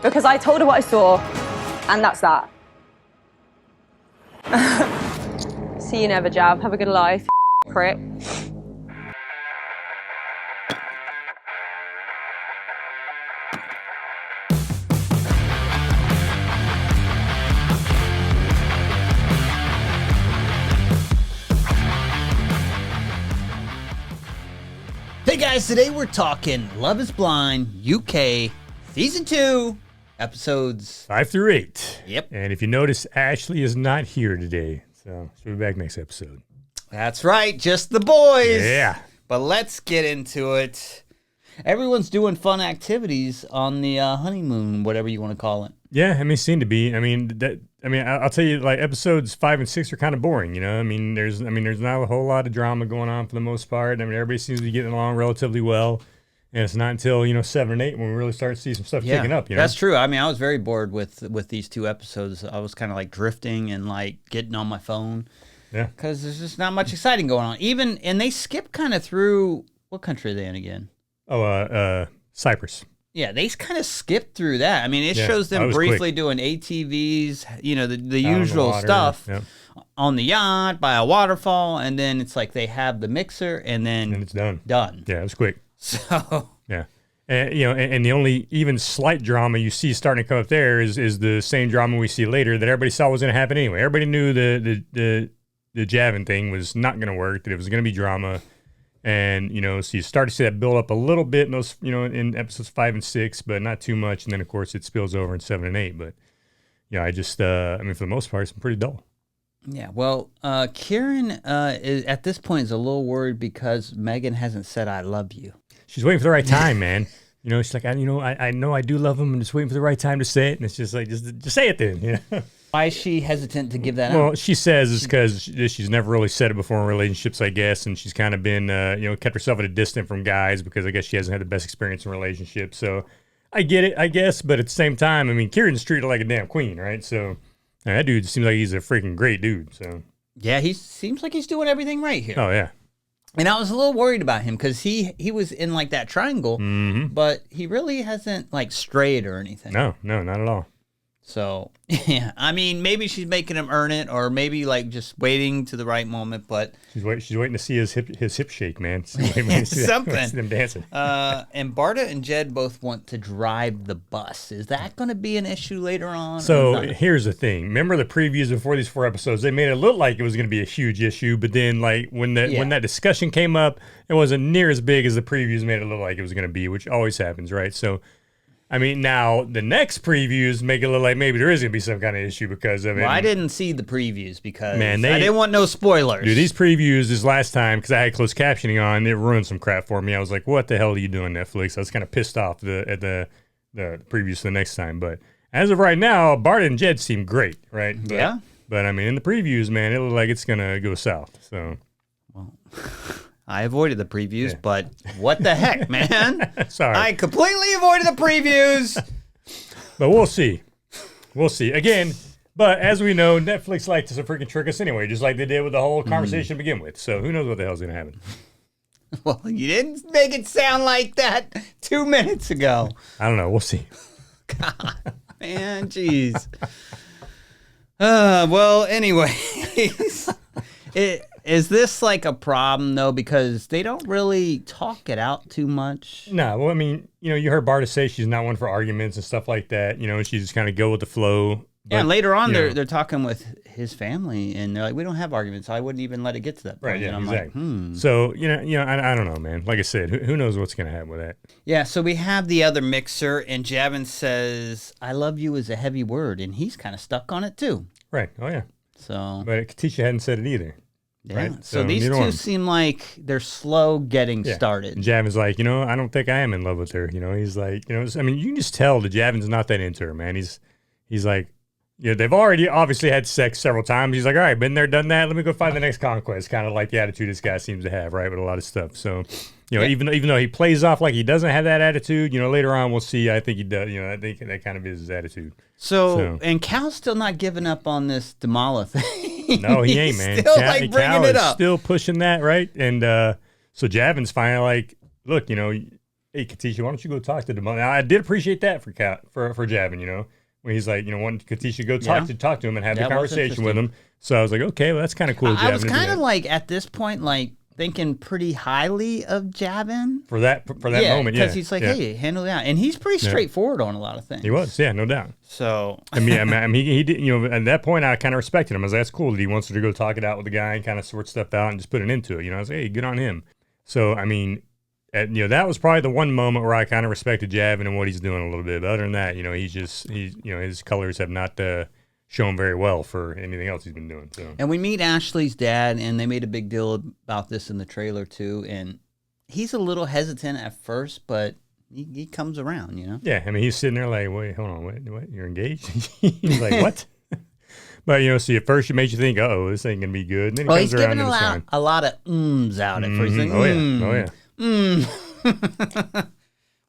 because I told her what I saw, and that's that. See you never, Jav. Have a good life, prick. Hey guys, today we're talking Love is Blind UK Season 2, episodes 5 through 8. Yep. And if you notice, Ashleigh is not here today, so she'll be back next episode. That's right, just the boys. Yeah. But let's get into it. Everyone's doing fun activities on the honeymoon, whatever you want to call it. Yeah, I mean, seem to be. I'll tell you, like episodes 5 and 6 are kind of boring. You know, there's not a whole lot of drama going on for the most part. I mean, everybody seems to be getting along relatively well, and it's not until 7 and 8 when we really start to see some stuff kicking up. You know? That's true. I mean, I was very bored with these two episodes. I was kind of like drifting and like getting on my phone. Yeah, because there's just not much exciting going on. And they skip kind of through. What country are they in again? Oh, Cyprus. Yeah, they kind of skipped through that. I mean, it shows them briefly doing ATVs, the usual stuff on the yacht by a waterfall, and then it's like they have the mixer, and then it's done. Yeah, it was quick. So yeah, and and the only even slight drama you see starting to come up there is the same drama we see later that everybody saw was going to happen anyway. Everybody knew the Javen thing was not going to work, that it was going to be drama. And, so you start to see that build up a little bit in those, in episodes 5 and 6, but not too much. And then, of course, it spills over in 7 and 8. But, I just, for the most part, it's pretty dull. Yeah, well, Kieran at this point is a little worried because Megan hasn't said, I love you. She's waiting for the right time, man. She's like, I know I do love him. I'm just waiting for the right time to say it. And it's just like, just say it then, Why is she hesitant to give that out? Well, she says it's because she's never really said it before in relationships, I guess, and she's kind of been, kept herself at a distance from guys because I guess she hasn't had the best experience in relationships. So I get it, I guess, but at the same time, I mean, Kieran's treated like a damn queen, right? So that dude seems like he's a freaking great dude. So yeah, he seems like he's doing everything right here. Oh yeah. And I was a little worried about him because he was in like that triangle, but he really hasn't like strayed or anything. No, not at all. So, yeah, I mean, maybe she's making him earn it, or maybe like just waiting to the right moment. But she's waiting to see his hip shake, man. Something. See them dancing. And Bardha and Jed both want to drive the bus. Is that going to be an issue later on? So here's the thing. Remember the previews before these 4 episodes? They made it look like it was going to be a huge issue, but then like when that discussion came up, it wasn't near as big as the previews made it look like it was going to be, which always happens, right? So. I mean, now the next previews make it look like maybe there is going to be some kind of issue because of it. Well, I didn't see the previews because I didn't want no spoilers. Dude, these previews this last time, because I had closed captioning on, it ruined some crap for me. I was like, what the hell are you doing, Netflix? I was kind of pissed off at the previews for the next time. But as of right now, Bardha and Jed seem great, right? But, yeah. But, I mean, in the previews, man, it looks like it's going to go south. So, well... I avoided the previews, but what the heck, man? Sorry. I completely avoided the previews. But we'll see. We'll see. Again, but as we know, Netflix likes to freaking trick us anyway, just like they did with the whole conversation to begin with. So who knows what the hell's going to happen. Well, you didn't make it sound like that 2 minutes ago. I don't know. We'll see. God, man, jeez. Well, anyway. Is this like a problem, though, because they don't really talk it out too much? No, well, I mean, you heard Bardha say she's not one for arguments and stuff like that, she just kind of go with the flow. But, and later on, they're talking with his family, and they're like, we don't have arguments. I wouldn't even let it get to that point. Right, yeah, and I'm exactly. like, So, I don't know, man. Like I said, who knows what's going to happen with that? Yeah, so we have the other mixer, and Javen says, I love you is a heavy word, and he's kind of stuck on it, too. Right, oh, yeah. So, but Katisha hadn't said it either. Yeah. Right? So these two seem like they're slow getting started. And Javen's like, I don't think I am in love with her. He's like, I mean, you can just tell that Javen's not that into her, man. He's like, they've already obviously had sex several times. He's like, all right, been there, done that. Let me go find the next conquest. Kind of like the attitude this guy seems to have, right, with a lot of stuff. So, even though he plays off like he doesn't have that attitude, later on we'll see. I think he does. I think that kind of is his attitude. So and Cal's still not giving up on this Demola thing. No, he ain't, man. Still like bringing it up. Still pushing that, right? And so Javen's finally like, look, hey, Katisha, why don't you go talk to Demola? Now, I did appreciate that for Javen, you know, when he's like, you know, wanting Katisha to go talk to him and have the conversation with him. So I was like, okay, well, that's kind of cool. I was kind of like, at this point, like, thinking pretty highly of Javen for that moment, because he's like, hey, handle that, and he's pretty straightforward on a lot of things. He was, no doubt. So I mean, he did, you know, at that point I kind of respected him. I was like, that's cool that he wants her to go talk it out with the guy and kind of sort stuff out and just put it into it. You know, I was like, hey, good on him. So I mean, you know, that was probably the one moment where I kind of respected Javen and what he's doing a little bit. But other than that, you know, you know, his colors have not shown very well for anything else he's been doing. So. And we meet Ashleigh's dad, and they made a big deal about this in the trailer too. And he's a little hesitant at first, but he comes around, you know? Yeah, I mean, he's sitting there like, wait, hold on, what? You're engaged? He's like, what? But, you know, see, at first it made you think, uh-oh, this ain't going to be good. And then he comes around and it's fine. A lot of ums out at first. Like,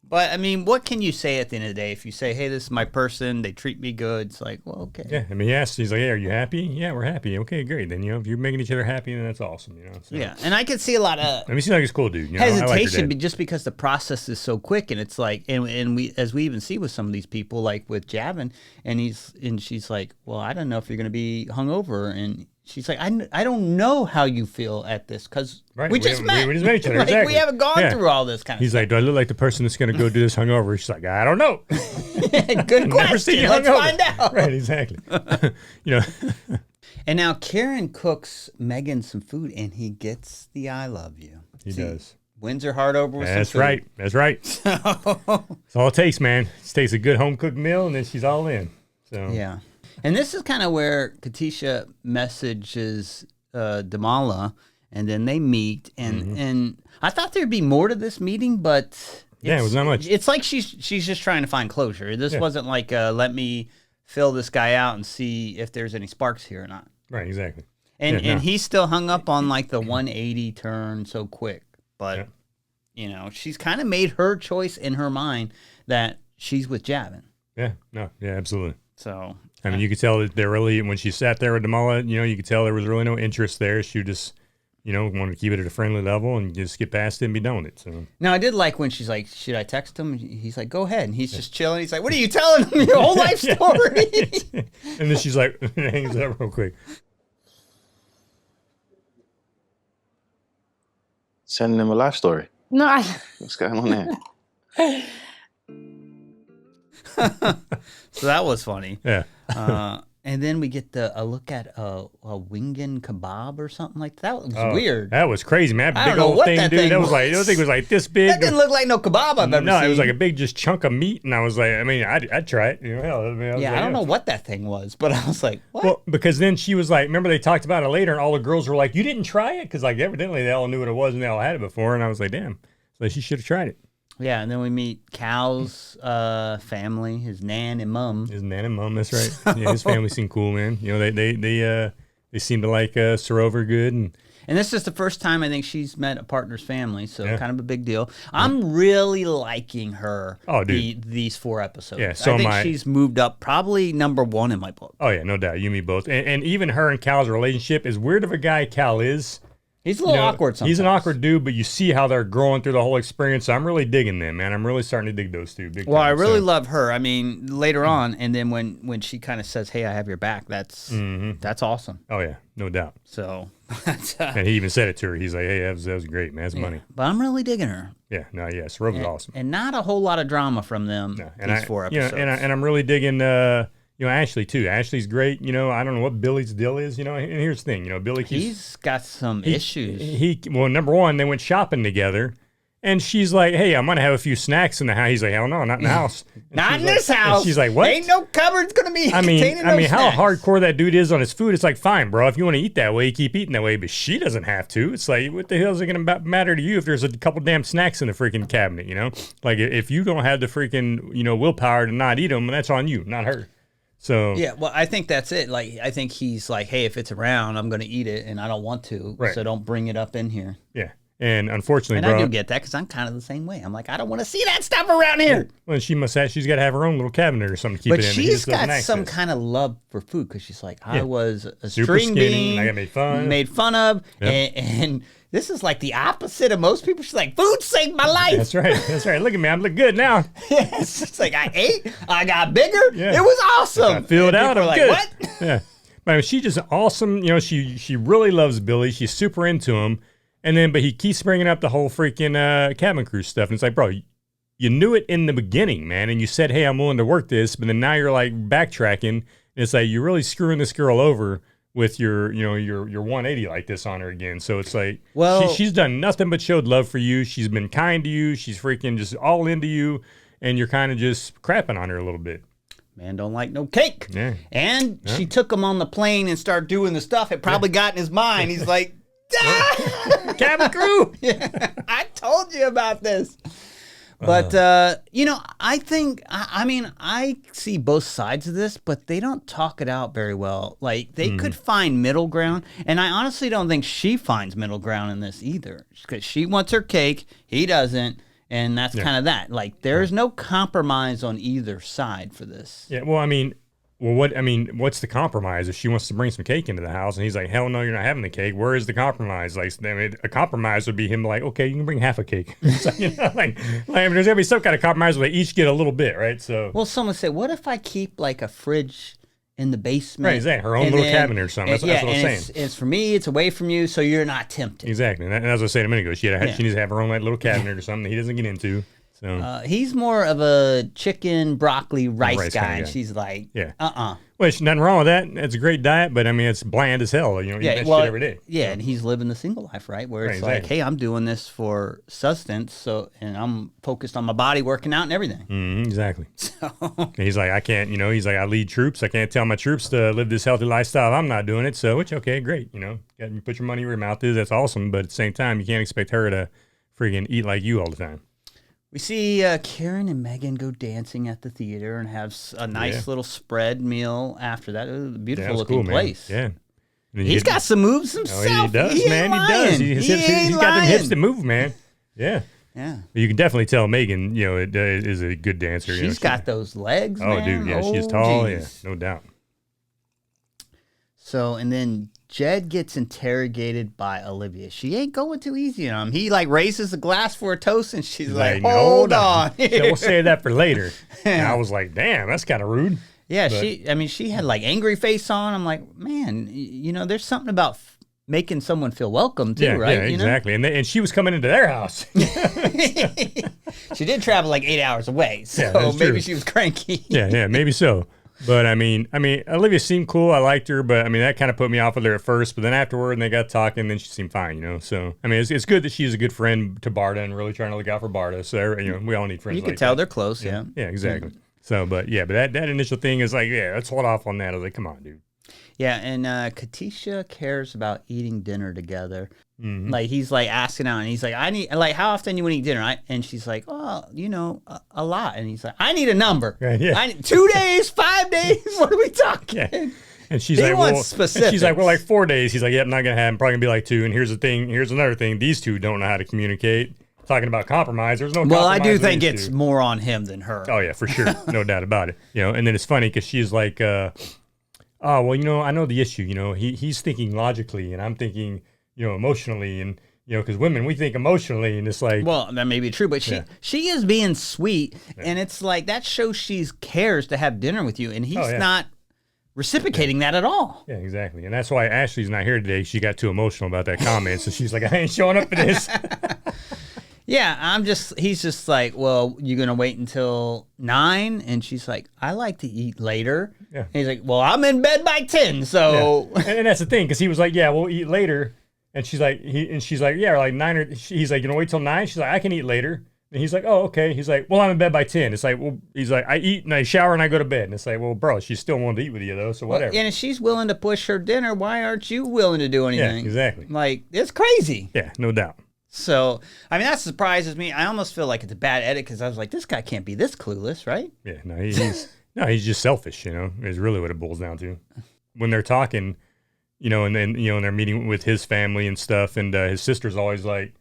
But, I mean, what can you say at the end of the day? If you say, hey, this is my person, they treat me good, it's like, well, okay. Yeah, I mean, he's like, hey, are you happy? Yeah, we're happy. Okay, great. Then, you know, if you're making each other happy, then that's awesome, you know? So. Yeah, and I could see a lot of he seems like he's a cool dude. You know? hesitation, just because the process is so quick, and it's like, and we, as we even see with some of these people, like with Javen, and she's like, well, I don't know if you're going to be hungover, and she's like, I don't know how you feel at this, because we just met. We just met each other. Like, exactly. we haven't gone through all this kind of stuff. He's like, do I look like the person that's going to go do this hungover? She's like, I don't know. Good question. Let's find out. Right, exactly. You know. And now Kieran cooks Megan some food, and he gets the I love you. He does. Wins her heart over with That's some food. That's right. That's all it takes, man. It takes a good home-cooked meal, and then she's all in. So yeah. And this is kind of where Katisha messages Demola, and then they meet. And I thought there'd be more to this meeting, but it was not much. It's like she's just trying to find closure. This wasn't like let me fill this guy out and see if there's any sparks here or not. Right, exactly. And he's still hung up on like the 180 turn so quick, but you know, she's kind of made her choice in her mind that she's with Javen. Yeah, absolutely. So I mean, you could tell that they're really, when she sat there with Demola, you know, you could tell there was really no interest there. She just, you know, wanted to keep it at a friendly level and just get past it and be done with it. So now I did like when she's like, should I text him? He's like, go ahead. And he's just chilling. He's like, what are you telling him? Your whole life story? And then she's like, hangs up real quick. Sending him a life story. No, What's going on there? So that was funny. Yeah. And then we get a look at a wingen kebab or something like that. That was weird. That was crazy, man. I Big don't know old what thing, that dude. thing That was like, was. the thing was like this big. That didn't look like no kebab I've ever seen. No, it was like a big just chunk of meat, and I was like, I mean, I'd try it. You know, hell, I don't know what that thing was, but I was like, what? Well, because then she was like, remember they talked about it later, and all the girls were like, you didn't try it? Because like evidently they all knew what it was and they all had it before, and I was like, damn. So she should have tried it. Yeah, and then we meet Cal's family, his nan and mum. His nan and mum, that's right. Yeah, his family seemed cool, man. You know, they seem to like Sarvover good, and this is the first time I think she's met a partner's family, so kind of a big deal. I'm really liking her. Oh, dude. These 4 episodes. Yeah, so I think she's moved up, probably number 1 in my book. Oh yeah, no doubt. You, me both. And even her and Cal's relationship, as weird of a guy Cal is. He's a little awkward sometimes. He's an awkward dude, but you see how they're growing through the whole experience. So I'm really digging them, man. I'm really starting to dig those two. Big well, time, I really love her. I mean, later on, and then when she kind of says, hey, I have your back, that's awesome. Oh, yeah, no doubt. So, and he even said it to her. He's like, hey, that was great, man. That's money. But I'm really digging her. Yeah, no, yeah, Sarvover's awesome. And not a whole lot of drama from them these 4 episodes. You know, and I'm really digging Ashleigh too. Ashleigh's great. You know, I don't know what Billy's deal is. You know, and here's the thing. You know, Billy he's got some issues. Well, number one, they went shopping together, and she's like, "Hey, I'm gonna have a few snacks in the house." He's like, "Hell no, not in the house." Not in this house. She's like, "What? Ain't no cupboard's gonna be." I mean, how snacks. hardcore that dude is on his food. It's like, fine, bro. If you want to eat that way, you keep eating that way. But she doesn't have to. It's like, what the hell is it gonna matter to you if there's a couple damn snacks in the freaking cabinet? You know, like if you don't have the freaking willpower to not eat them, that's on you, not her. So yeah, well, I think that's it. Like, I think he's like, hey, if it's around, I'm going to eat it, and I don't want to, so don't bring it up in here. Yeah, And unfortunately, and I do get that because I'm kind of the same way. I'm like, I don't want to see that stuff around here. Well, she's got to have her own little cabinet or something to keep but it in. But she's got some kind of love for food because she's like, I was a super string skinny, bean, and I got made fun of, and this is like the opposite of most people. She's like, food saved my life. That's right. Look at me, I'm looking good now. Yes, it's like I ate, I got bigger. Yeah. It was awesome. I filled out. I'm like, good. What? Yeah, but she's just awesome. You know, she really loves Billy. She's super into him. But he keeps bringing up the whole freaking cabin crew stuff. And it's like, bro, you knew it in the beginning, man. And you said, hey, I'm willing to work this. But then now you're like backtracking. And it's like, you're really screwing this girl over with your 180 like this on her again. So it's like, well, she's done nothing but showed love for you. She's been kind to you. She's freaking just all into you. And you're kind of just crapping on her a little bit. Man don't like no cake. Yeah. And she took him on the plane and started doing the stuff. It probably got in his mind. He's like, cabin crew. Yeah, I told you about this. But, I think, I see both sides of this, but they don't talk it out very well. Like, they could find middle ground. And I honestly don't think she finds middle ground in this either. Because she wants her cake, he doesn't. And that's kind of that. Like, there's no compromise on either side for this. Yeah, well, what's the compromise? If she wants to bring some cake into the house and he's like, hell no, you're not having the cake. Where is the compromise? Like, a compromise would be him like, okay, you can bring half a cake. So, there's got to be some kind of compromise where they each get a little bit, right? So, well, someone said, what if I keep like a fridge in the basement? Right, exactly. Her own little cabinet or something. That's what I'm saying. It's for me, it's away from you, so you're not tempted. Exactly. And as I was saying a minute ago, she needs to have her own little cabinet or something that he doesn't get into. So he's more of a chicken, broccoli, rice guy. And she's like, Well, there's nothing wrong with that. It's a great diet, but it's bland as hell. You eat that shit every day. Yeah, and he's living the single life, right? Where it's like, hey, I'm doing this for sustenance, and I'm focused on my body, working out and everything. Exactly. So he's like, I can't, he's like, I lead troops. I can't tell my troops to live this healthy lifestyle. I'm not doing it. So it's okay, great. You put your money where your mouth is. That's awesome. But at the same time, you can't expect her to friggin' eat like you all the time. We see Kieran and Megan go dancing at the theater and have a nice little spread meal after that. It was a beautiful looking place. Yeah. He's got some moves himself. He does, man. He does. He's got them hips to move, man. Yeah. Yeah. You can definitely tell Megan, is a good dancer. She's got those legs, man. Oh, dude. Yeah, she's tall. Geez. Yeah, no doubt. So, and then Jed gets interrogated by Olivia. She ain't going too easy on him. He raises the glass for a toast, and she's like, hold on. So we'll save that for later. And I was like, damn, that's kind of rude. Yeah, she had angry face on. I'm like, man, there's something about making someone feel welcome too, right? Yeah, exactly. And she was coming into their house. She did travel 8 hours away, so maybe she was cranky. Yeah, maybe so. But Olivia seemed cool. I liked her, but that kind of put me off with her at first. But then afterward, and they got talking, then she seemed fine, So it's good that she's a good friend to Bardha and really trying to look out for Bardha. So we all need friends. You can tell they're close, yeah. Yeah, exactly. So, but that initial thing is let's hold off on that. I was like, come on, dude. Yeah, and Katisha cares about eating dinner together. Mm-hmm. He's asking out, and he's like, I need how often you want to eat dinner? And she's like, oh, a lot. And he's like, I need a number. Yeah. 2 days, 5 days. What are we talking? Yeah. And she's specifics. She's like, 4 days. He's like, yep, not gonna have. I'm probably gonna be 2. And here's the thing. Here's another thing. These two don't know how to communicate. Talking about compromise, there's no compromise. Well, I do think it's more on him than her. Oh yeah, for sure, no doubt about it. And then it's funny because she's like, oh well, I know the issue. He's thinking logically, and I'm thinking, emotionally, and because women, we think emotionally, and it's like, well, that may be true, but she is being sweet, and it's like that shows she cares to have dinner with you, and he's not reciprocating that at all. Yeah, exactly, and that's why Ashleigh's not here today. She got too emotional about that comment, so she's like, I ain't showing up for this. Yeah, he's just like, well, you're going to wait until 9? And she's like, I like to eat later. Yeah. And he's like, well, I'm in bed by 10, so. Yeah. And that's the thing, because he was like, yeah, we'll eat later. And she's like, yeah, 9 or, he's like, wait till 9? She's like, I can eat later. And he's like, oh, okay. He's like, well, I'm in bed by 10. It's like, well, he's like, I eat and I shower and I go to bed. And it's like, well, bro, she still wanted to eat with you though, so whatever. And if she's willing to push her dinner, why aren't you willing to do anything? Yeah, exactly. It's crazy. Yeah, no doubt. So, that surprises me. I almost feel like it's a bad edit because I was like, this guy can't be this clueless, right? Yeah, no, he's just selfish, is really what it boils down to. When they're talking, and then, and they're meeting with his family and stuff, and his sister's always like,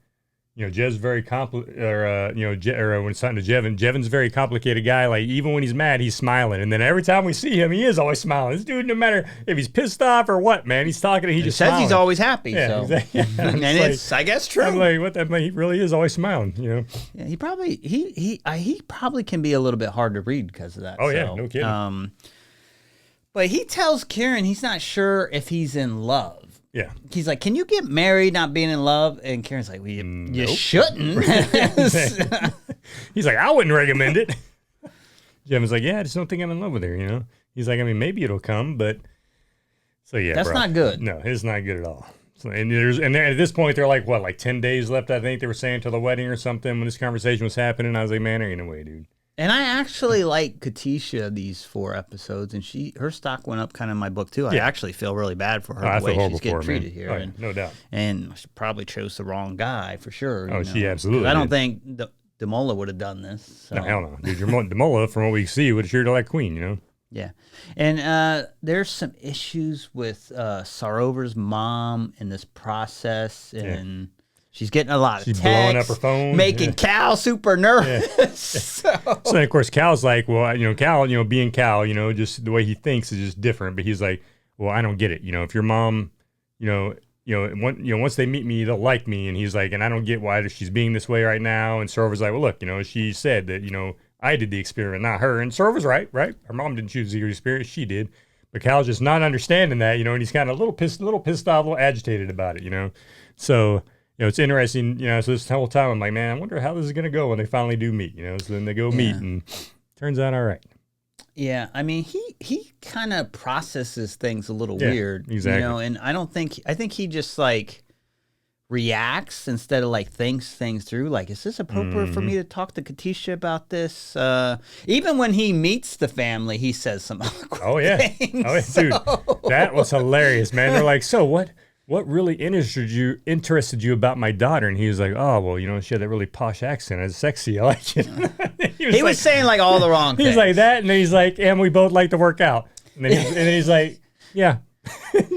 Jev's very complicated, when it's talking to Javen's a very complicated guy. Like, even when he's mad, he's smiling. And then every time we see him, he is always smiling. This dude, no matter if he's pissed off or what, man, he's talking and he just says smiling. He's always happy. Yeah, so. exactly. And it's, I guess, true. I'm like, what the, he really is always smiling, Yeah, he probably can be a little bit hard to read because of that. Oh, yeah, no kidding. But he tells Kieran he's not sure if he's in love. Yeah. He's like, can you get married not being in love? And Kieran's like, well, you shouldn't. He's like, I wouldn't recommend it. Javen's like, yeah, I just don't think I'm in love with her, He's like, I mean, maybe it'll come, but... So, yeah, That's not good. No, it's not good at all. So, and at this point, they're like, what, like 10 days left, I think they were saying, till the wedding or something when this conversation was happening. I was like, man, there ain't no way, dude. And I actually like Katisha these 4 episodes, and her stock went up kind of in my book too. I actually feel really bad for her the way she's getting treated here. Oh, no doubt. And she probably chose the wrong guy for sure. Oh, she absolutely. I don't think Demola would have done this. So. No, hell no, dude. Demola, from what we see, would have cheered like Queen, Yeah, and there's some issues with Sarvover's mom in this process, and. She's getting a lot of texts, blowing up her phone, making Cal super nervous. Yeah. So of course, Cal's like, well, Cal, being Cal, just the way he thinks is just different. But he's like, well, I don't get it. If your mom, once they meet me, they'll like me. And he's like, and I don't get why she's being this way right now. And Sarvover's like, well, look, she said that, I did the experiment, not her. And Sarvover's right. Her mom didn't choose the experiment, she did. But Cal's just not understanding that, and he's kind of a little pissed off, a little agitated about it, So. It's interesting, so this whole time I'm like, man, I wonder how this is going to go when they finally do meet, So then they go meet and turns out all right. Yeah, I mean, he kind of processes things a little weird, exactly. And I think he just like reacts instead of like thinks things through. Like, is this appropriate for me to talk to Katisha about this? Even when he meets the family, he says some awkward things. Oh, yeah, dude, that was hilarious, man. They're like, so what really interested you about my daughter? And he was like, oh, well, she had that really posh accent. It's sexy. I like it. he was saying like all the wrong things. He's like that. And then he's like, and we both like to work out. And then he's like, yeah.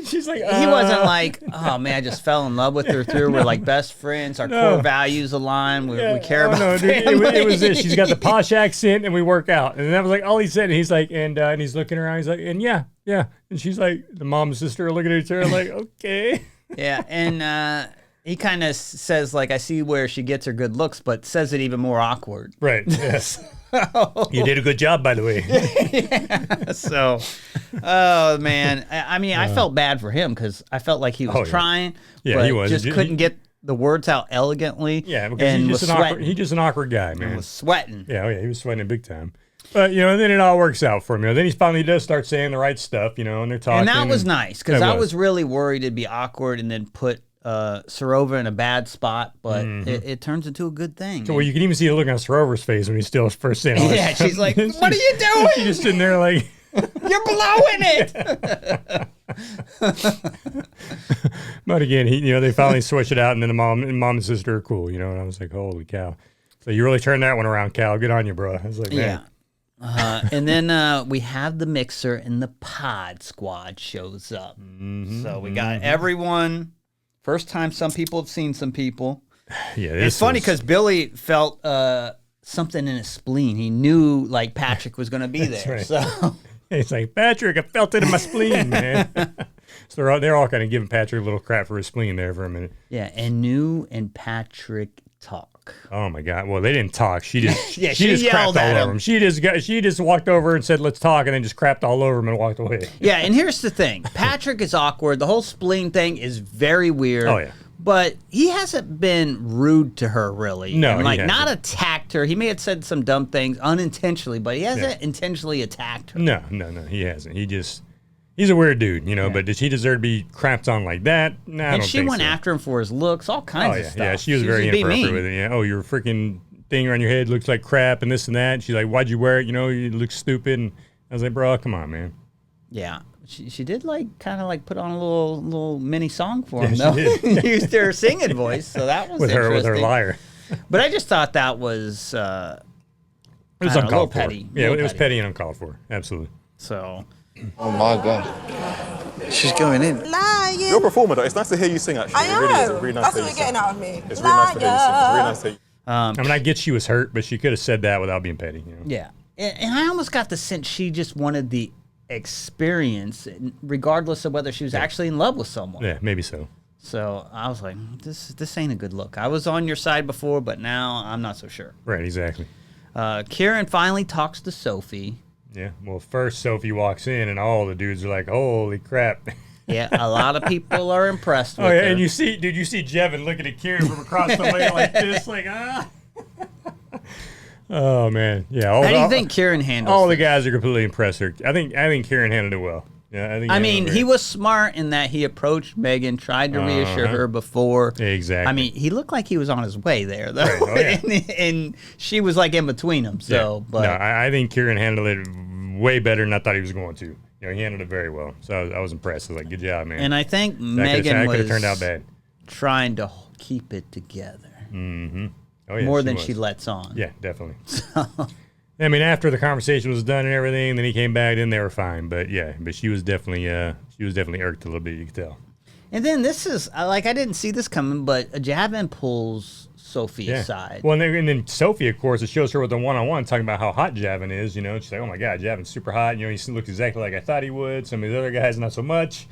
She's like, He wasn't like, oh man, I just fell in love with her through. We're like best friends. Our core values align. We care about family. It was this. She's got the posh accent and we work out. And that was like all he said. And he's like, and he's looking around. He's like, and yeah. And she's like, the mom and sister are looking at each other like, okay. Yeah. And he kind of says like, I see where she gets her good looks, but says it even more awkward. Right. Yes. You did a good job, by the way. Yeah. So, oh man, I mean, I felt bad for him because I felt like he was trying, but he was. Just couldn't get the words out elegantly. Yeah, because he's just an awkward guy, man. And was sweating. Yeah, he was sweating big time. But then it all works out for him. Then he finally does start saying the right stuff, and they're talking. And that was nice because I was really worried it'd be awkward and then put Sarvover in a bad spot, but it turns into a good thing. So, well, you can even see the look on Sarvover's face when he's still first saying all yeah, she's like, what are you doing? She's just sitting there like, you're blowing it. But again, they finally switch it out, and then the mom and sister are cool, and I was like, holy cow. So you really turned that one around, Cal. Good on you, bro. I was like, man. And then we have the mixer, and the pod squad shows up. So we got everyone. First time some people have seen some people. Yeah, it's funny because Billy felt something in his spleen. He knew like Patrick was going to be there. Right. So he's like, Patrick, I felt it in my spleen, man. So they're all kind of giving Patrick a little crap for his spleen there for a minute. Yeah, and Anu and Patrick talk. Oh my God! Well, they didn't talk. She just she just yelled crapped all at over him. She just walked over and said, "Let's talk," and then just crapped all over him and walked away. Yeah, and here's the thing: Patrick is awkward. The whole spleen thing is very weird. Oh yeah. But he hasn't been rude to her, really. No, and, not attacked her. He may have said some dumb things unintentionally, but he hasn't intentionally attacked her. No, he hasn't. He's a weird dude, But does he deserve to be crapped on like that? No, I don't think so. And she went after him for his looks, all kinds of stuff. Yeah, she was very inappropriate with it. Yeah. Oh, your freaking thing around your head looks like crap and this and that. And she's like, why'd you wear it? You look stupid. And I was like, bro, come on, man. Yeah. She did kind of put on a little mini song for him, though. She did. Used her singing voice, so that was interesting. With her lyre. But I just thought that was it was uncalled for. petty. Yeah, it was petty and uncalled for. Absolutely. So Oh my God. She's going in. Lying. You're a performer, though. It's nice to hear you sing, actually. I am. It really is. It's really nice That's to what hear you're you getting out of me. It's really nice to hear you sing. It's really nice to hear you. I mean, I get she was hurt, but she could have said that without being petty. You know? Yeah. And I almost got the sense she just wanted the experience, regardless of whether she was actually in love with someone. Yeah, maybe so. So I was like, this ain't a good look. I was on your side before, but now I'm not so sure. Right, exactly. Kieran finally talks to Sophie. Yeah, well, first Sophie walks in, and all the dudes are like, holy crap. Yeah, a lot of people are impressed with her. And you see Javen looking at Kieran from across the way like this, like, ah. Oh, man. Yeah. How do you think Kieran handled all the guys are completely impressed. I think Kieran handled it well. Yeah, I mean, he was smart in that he approached Megan, tried to reassure her before. Exactly. I mean, he looked like he was on his way there, though. Right. Oh, yeah. and she was like in between them. So, yeah. but No, I think Kieran handled it way better than I thought he was going to. You know, he handled it very well. So I was impressed. I was like, good job, man. And I think that Megan could have turned out bad. Trying to keep it together. Mm-hmm. Oh, yeah, more than she lets on. Yeah, definitely. I mean, after the conversation was done and everything, then he came back, then they were fine. But yeah, she was definitely irked a little bit. You could tell. And then this is like I didn't see this coming, but Javen pulls Sophie aside. Well, and then Sophie, of course, it shows her with the one-on-one talking about how hot Javen is. You know, she's like, "Oh my God, Javen's super hot. You know, he looks exactly like I thought he would. Some of the other guys, not so much."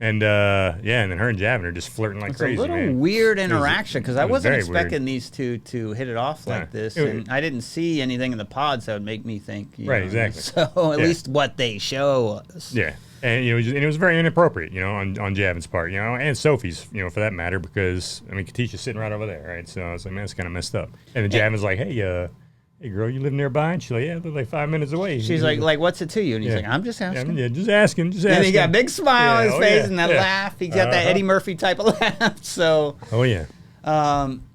And and then her and Javen are just flirting like crazy. It's a little man. weird interaction because I wasn't expecting weird. these two to hit it off like this, and I didn't see anything in the pods that would make me think. Right, know, exactly. So at least what they show us. Yeah, and it was very inappropriate, you know, on Javen's part, you know, and Sophie's, you know, for that matter, because I mean, Katisha's sitting right over there, right? So I was like, man, that's kind of messed up. And then Javen's like, hey, girl, you live nearby? And she's like, yeah, I live like 5 minutes away. She's like, what's it to you? And he's like, I'm just asking. Yeah, just asking. And he got a big smile on his face and that laugh. He's got that Eddie Murphy type of laugh. So. Oh yeah.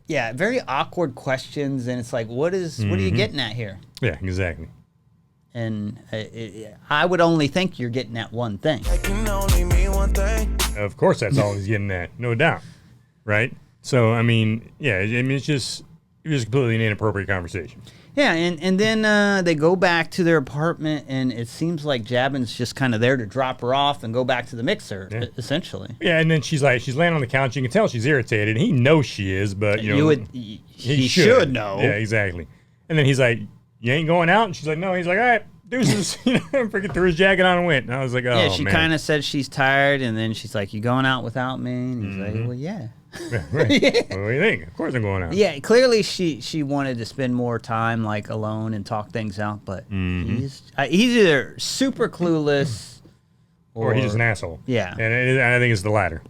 Yeah, very awkward questions, and it's like, what are you getting at here? Yeah, exactly. And I would only think you're getting at one thing. That can only mean one thing. Of course, that's all he's getting at, no doubt, right? So I mean, yeah, I mean, it was completely an inappropriate conversation. Yeah, and then they go back to their apartment, and it seems like Javen's just kind of there to drop her off and go back to the mixer, essentially. Yeah, and then she's laying on the couch. You can tell she's irritated. He knows she is, but you know, he should know. Yeah, exactly. And then he's like, "You ain't going out?" And she's like, "No." He's like, "All right, deuces." Freaking threw his jacket on and went. And I was like, "Oh, yeah." She man. kind of said she's tired, and then she's like, "You going out without me?" And he's like, "Well, yeah." Right. Yeah. Well, what do you think? Of course I'm going out. Yeah, clearly she wanted to spend more time like alone and talk things out, but he's either super clueless or he's just an asshole. Yeah, and I think it's the latter.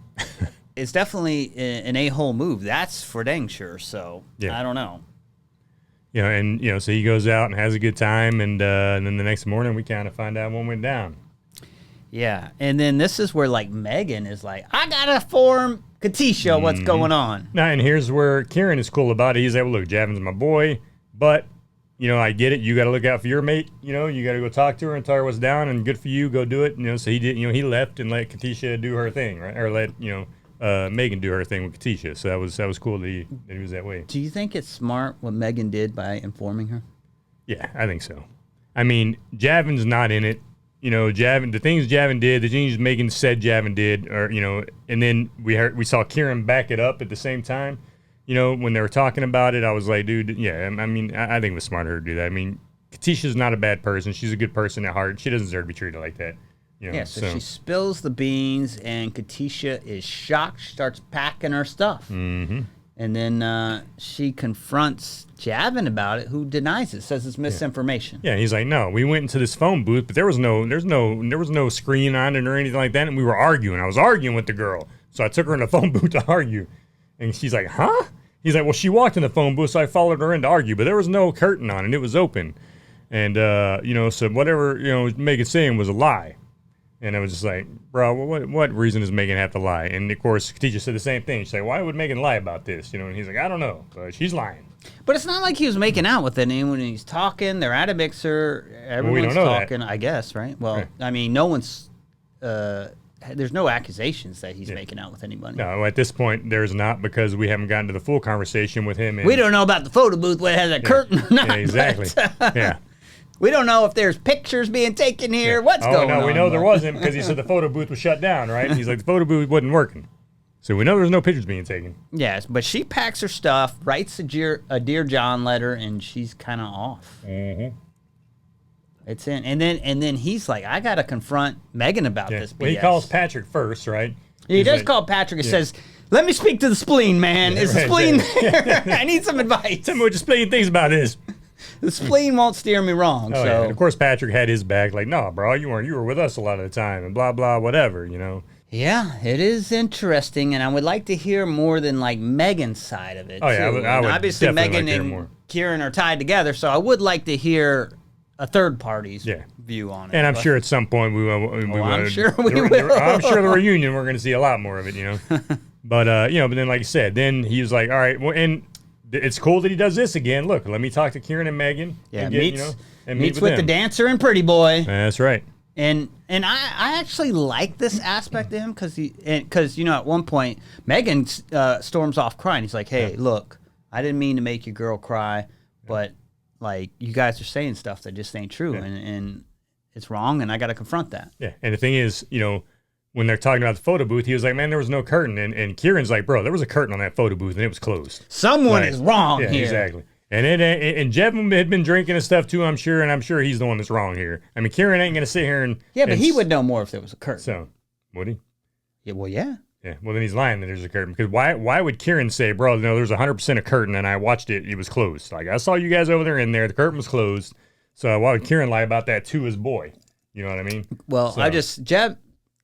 It's definitely an a-hole move. That's for dang sure. So I don't know. You know, and you know, so he goes out and has a good time, and then the next morning we kind of find out what went down. Yeah, and then this is where like Megan is like, I gotta inform Katisha what's going on. Now, and here's where Kieran is cool about it. He's like, well, look, Javen's my boy, but you know, I get it. You got to look out for your mate. You know, you got to go talk to her and tell her what's down, and good for you. Go do it. You know, so he did. You know, he left and let Katisha do her thing, right? Or let Megan do her thing with Katisha. So that was cool that he was that way. Do you think it's smart what Megan did by informing her? Yeah, I think so. I mean, Javen's not in it. You know, the things Javen did, the things Megan said Javen did, or you know, and then we saw Kieran back it up at the same time. You know, when they were talking about it, I was like, dude, yeah. I mean, I think it was smart of her to do that. I mean, Katisha's not a bad person. She's a good person at heart. She doesn't deserve to be treated like that. You know, yeah. So she spills the beans, and Katisha is shocked. She starts packing her stuff. Mm-hmm. And then she confronts Javen about it, who denies it, says it's misinformation. Yeah, he's like, no, we went into this phone booth, but there was no screen on it or anything like that, and we were arguing. I was arguing with the girl, so I took her in the phone booth to argue, and she's like, huh? He's like, well, she walked in the phone booth, so I followed her in to argue, but there was no curtain on it; it was open, and you know, so whatever Megan saying was a lie. And I was just like, bro, what reason does Megan have to lie? And, of course, Katisha said the same thing. She's like, why would Megan lie about this? You know, and he's like, I don't know, but she's lying. But it's not like he was making out with anyone. He's talking. They're at a mixer. Everyone's talking, that. I guess, right? Well, right. I mean, no one's there's no accusations that he's making out with anybody. No, at this point, there's not, because we haven't gotten to the full conversation with him. We don't know about the photo booth, whether it has a curtain or not. Yeah, exactly. Yeah. We don't know if there's pictures being taken here. What's going on? No, we know there wasn't because he said the photo booth was shut down, right? He's like, the photo booth wasn't working. So we know there's no pictures being taken. Yes, but she packs her stuff, writes a Dear John letter, and she's kind of off. Mm-hmm. It's in, and then he's like, I got to confront Megan about this BS. Well, he calls Patrick first, right? He does call Patrick and says, let me speak to the spleen, man. Is the spleen there? I need some advice. Tell me what your spleen thinks about this. The spleen won't steer me wrong. Oh, so. yeah. And of course, Patrick had his back, like, no, bro, you weren't. You were with us a lot of the time, and blah, blah, whatever, you know. Yeah, it is interesting, and I would like to hear more than, like, Megan's side of it, Oh, yeah, too. I would obviously, definitely Megan like to hear and more. Kieran are tied together, so I would like to hear a third party's view on it. And I'm sure at some point we will. I'm sure we will. I'm sure the reunion, we're going to see a lot more of it, you know. But but then, like you said, then he was like, all right, well, and it's cool that he does this again. Look, let me talk to Kieran and Megan. Yeah, and meets with the dancer and Pretty Boy. That's right. And I actually like this aspect of him because at one point Megan storms off crying. He's like, hey, look, I didn't mean to make your girl cry, but like you guys are saying stuff that just ain't true, and it's wrong, and I got to confront that. Yeah, and the thing is, when they're talking about the photo booth, he was like, man, there was no curtain, and Kieran's like, bro, there was a curtain on that photo booth, and it was closed. Someone is wrong here. Exactly. And Javen had been drinking and stuff too, I'm sure, and I'm sure he's the one that's wrong here. I mean, Kieran ain't gonna sit here and but he would know more if there was a curtain. So, would he? Yeah, well, yeah. Yeah, well, then he's lying that there's a curtain. Because why would Kieran say, bro, no, there's 100% a curtain, and I watched it, it was closed. Like, I saw you guys over there in there, the curtain was closed. So why would Kieran lie about that to his boy? You know what I mean? Well, so.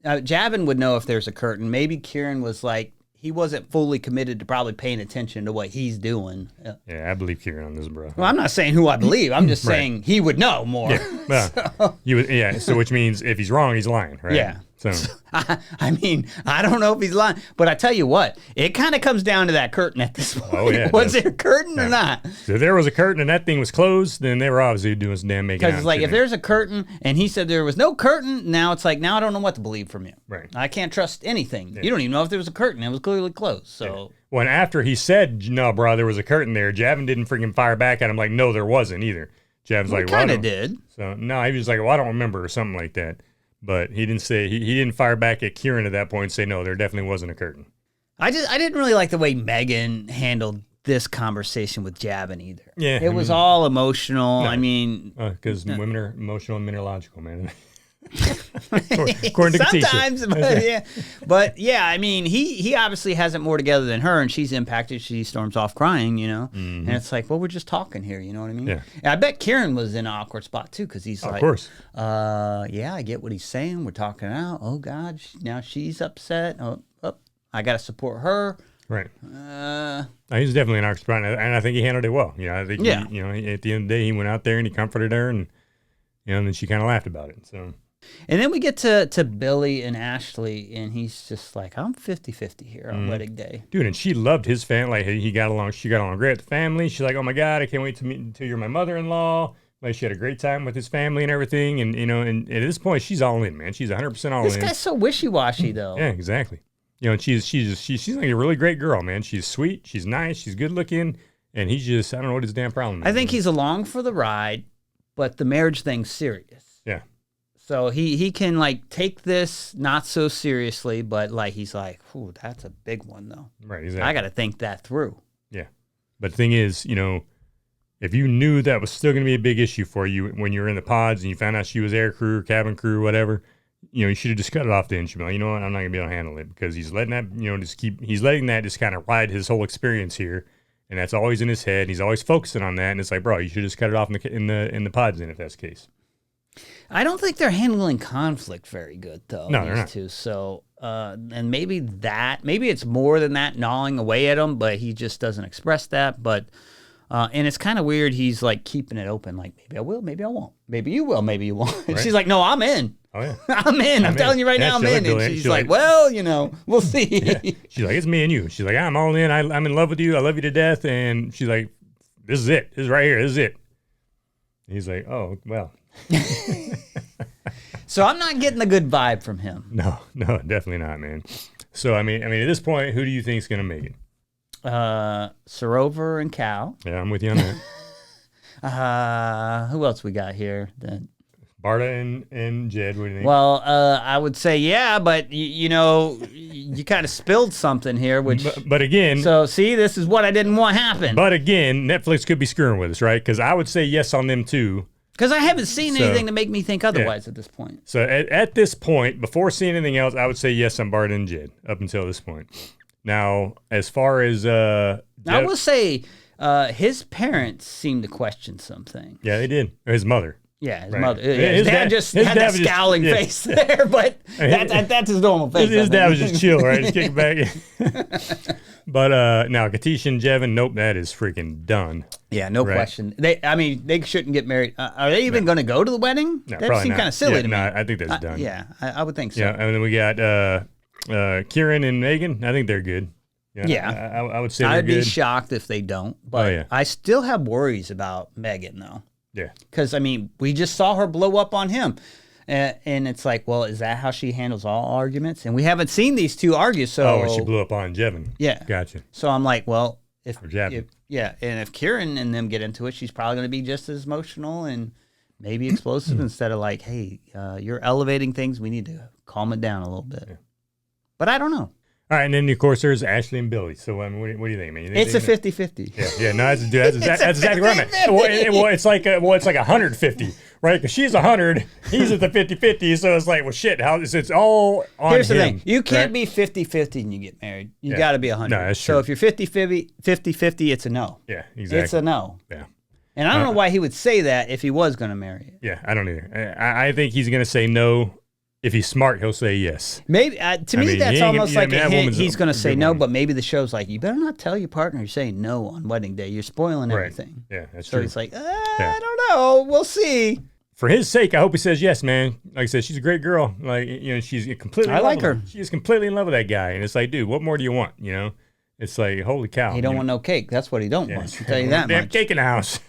Javen would know if there's a curtain. Maybe Kieran was like, he wasn't fully committed to probably paying attention to what he's doing. Yeah, I believe Kieran on this, bro. Well, I'm not saying who I believe. I'm just saying he would know more. Yeah, so which means if he's wrong, he's lying, right? Yeah. So I mean, I don't know if he's lying, but I tell you what, it kind of comes down to that curtain at this point. Oh, yeah. Was there a curtain or not? So if there was a curtain and that thing was closed, then they were obviously doing some damn making out. Because it's like, if there's a curtain and he said there was no curtain, now it's like, now I don't know what to believe from you. Right. I can't trust anything. Yeah. You don't even know if there was a curtain. It was clearly closed. So. Well, and after he said, no, bro, there was a curtain there, Javen didn't freaking fire back at him like, no, there wasn't either. Javen's like, well, kind of did. So, no, he was like, well, I don't remember or something like that. But he didn't say, he didn't fire back at Kieran at that point and say, no, there definitely wasn't a curtain. I didn't really like the way Megan handled this conversation with Javen either. Yeah. It was all emotional. No, I mean. Because women are emotional and men are logical, man. According to Katisha. Sometimes, but yeah, I mean, he obviously has it more together than her, and she's impacted. She storms off crying, and it's like, well, we're just talking here, you know what I mean? Yeah. And I bet Kieran was in an awkward spot too, because he's like, of course, yeah, I get what he's saying. We're talking out. Oh God, now she's upset. Oh, I got to support her. Right. He's definitely an awkward spot, and I think he handled it well. I think he, at the end of the day, he went out there and he comforted her, and and then she kind of laughed about it. So. And then we get to Billy and Ashleigh, and he's just like, I'm 50-50 here on wedding day. Dude, and she loved his family. Like, she got along great with the family. She's like, oh my God, I can't wait to meet until you're my mother-in-law. Like, she had a great time with his family and everything. And, and at this point, she's all in, man. She's 100% all in. This guy's so wishy-washy, though. Yeah, exactly. And she's like a really great girl, man. She's sweet. She's nice. She's good looking. And he's just, I don't know what his damn problem is. I think he's along for the ride, but the marriage thing's serious. Yeah. So he can, like, take this not so seriously, but, like, he's like, ooh, that's a big one, though. Right, exactly. I got to think that through. Yeah. But the thing is, if you knew that was still going to be a big issue for you when you were in the pods and you found out she was air crew, cabin crew, whatever, you should have just cut it off then. She'd be like, you know what, I'm not going to be able to handle it, because he's letting that, he's letting that just kind of ride his whole experience here. And that's always in his head. He's always focusing on that. And it's like, bro, you should just cut it off in the pods then, if that's the case. I don't think they're handling conflict very good, though. No, they're not. Two. So, and maybe it's more than that gnawing away at him, but he just doesn't express that. But, and it's kind of weird. He's like keeping it open. Like, maybe I will, maybe I won't. Maybe you will, maybe you won't. Right. And she's like, no, I'm in. Oh, yeah. I'm in. I'm telling you right now, I'm in. And she's like, well, we'll see. Yeah. She's like, it's me and you. She's like, I'm all in. I'm in love with you. I love you to death. And she's like, this is it. This is right here. This is it. And he's like, oh, well. So I'm not getting a good vibe from him. No, definitely not, man. So I mean, at this point, who do you think is going to make it? Sarvover and Cal. Yeah, I'm with you on that. Who else we got here? Bardha and Jed, what do you think? Well, I would say yeah, but you kind of spilled something here, which. But again. So see, this is what I didn't want happen. But again, Netflix could be screwing with us, right? Because I would say yes on them too. Because I haven't seen anything to make me think otherwise at this point. So at this point, before seeing anything else, I would say yes on Bardha and Jed up until this point. Now, as far as I will say, his parents seemed to question something. Yeah, they did. Or his mother. Yeah, his mother. His dad just had that scowling face there, but that's his normal face. His dad was just chill, right? Just kicking back. But now Katisha and Javen, nope, that is freaking done. Yeah, no question. They shouldn't get married. Are they even going to go to the wedding? No, that seemed kind of silly to me. No, I think that's done. Yeah, I would think so. Yeah, and then we got Kieran and Megan. I think they're good. Yeah. I would say they're good. I'd be shocked if they don't, but I still have worries about Megan, though. Yeah. Because, I mean, we just saw her blow up on him. And it's like, well, is that how she handles all arguments? And we haven't seen these two argue, so... Oh, she blew up on Javen. Yeah. Gotcha. So I'm like, well, if and if Kieran and them get into it, she's probably going to be just as emotional and maybe explosive instead of like, hey, you're elevating things. We need to calm it down a little bit. Yeah. But I don't know. All right, and then, of course, there's Ashleigh and Billy. So, what do you think, man? It's a 50-50. Yeah, no, that's exactly right, man. Well, it's like 150, right? Because she's 100, he's at the 50-50, so it's like, well, shit, it's all on Here's him. The thing. You can't be 50-50 and you get married. You got to be 100. No, that's true. So if you're 50-50, it's a no. Yeah, exactly. It's a no. Yeah. And I don't know why he would say that if he was going to marry it. Yeah, I don't either. I think he's going to say no. If he's smart, he'll say yes. Maybe to me, that's almost like a hint. He's going to say no, but maybe the show's like, you better not tell your partner you're saying no on wedding day. You're spoiling everything. Yeah, that's true. So he's like, I don't know. We'll see. For his sake, I hope he says yes, man. Like I said, she's a great girl. Like, she's completely. I like her. She's completely in love with that guy, and it's like, dude, what more do you want? It's like, holy cow. He don't want no cake. That's what he don't want. I'll tell you that much. Damn cake in the house.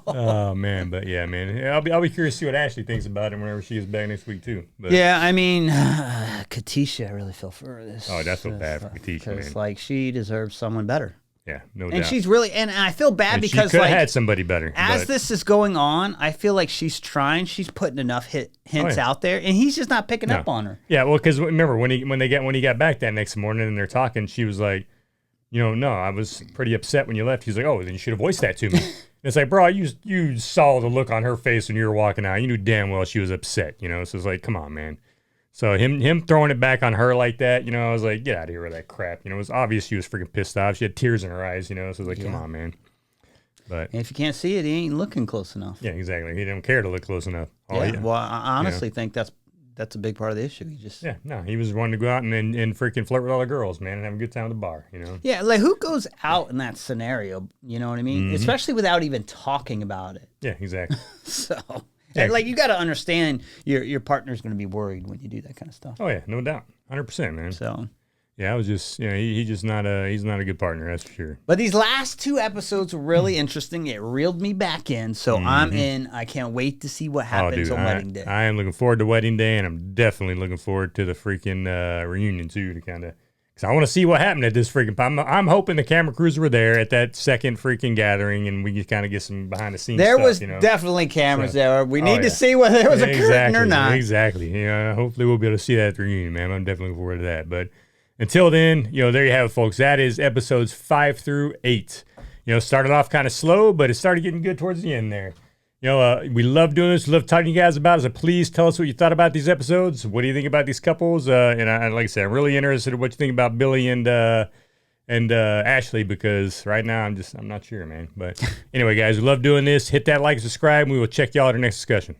Oh man, but yeah, man, I'll be curious to see what Ashley thinks about it whenever she is back next week too. But, yeah, I mean, Katisha, I really feel for this. Oh, that's so bad for Katisha, man. Because like she deserves someone better. Yeah, no doubt. And she's really, and I feel bad because she could have had somebody better. As this is going on, I feel like she's trying. She's putting enough hints out there, and he's just not picking up on her. Yeah, well, because remember when he got back that next morning and they're talking, she was like, no, I was pretty upset when you left. He's like, oh, then you should have voiced that to me. It's like, bro, you saw the look on her face when you were walking out. You knew damn well she was upset, So it's like, come on, man. So him throwing it back on her like that, I was like, get out of here with that crap. It was obvious she was freaking pissed off. She had tears in her eyes, So it was like, come on, man. But and if you can't see it, he ain't looking close enough. Yeah, exactly. He didn't care to look close enough. Well, I honestly think that's a big part of the issue. He was wanting to go out and freaking flirt with all the girls, man, and have a good time at the bar, Yeah, like who goes out in that scenario? You know what I mean? Mm-hmm. Especially without even talking about it. Yeah, exactly. So, like, you got to understand your partner's going to be worried when you do that kind of stuff. Oh yeah, no doubt, 100%, man. So. Yeah, I was just, he's just not he's not a good partner, that's for sure. But these last two episodes were really interesting. It reeled me back in, so I'm in. I can't wait to see what happens on wedding day. I am looking forward to wedding day, and I'm definitely looking forward to the freaking reunion too, to kind of, because I want to see what happened at this freaking. I'm hoping the camera crews were there at that second freaking gathering, and we can kind of get some behind the scenes. There stuff, was definitely cameras there. We need to see whether there was a curtain or not. Exactly. Hopefully we'll be able to see that at the reunion, man. I'm definitely looking forward to that, but. Until then, there you have it, folks. That is episodes 5 through 8. Started off kind of slow, but it started getting good towards the end there. We love doing this. We love talking to you guys about it. So please tell us what you thought about these episodes. What do you think about these couples? And like I said, I'm really interested in what you think about Billy and Ashleigh, because right now I'm not sure, man. But anyway, guys, we love doing this. Hit that like, subscribe, and we will check y'all at our next discussion.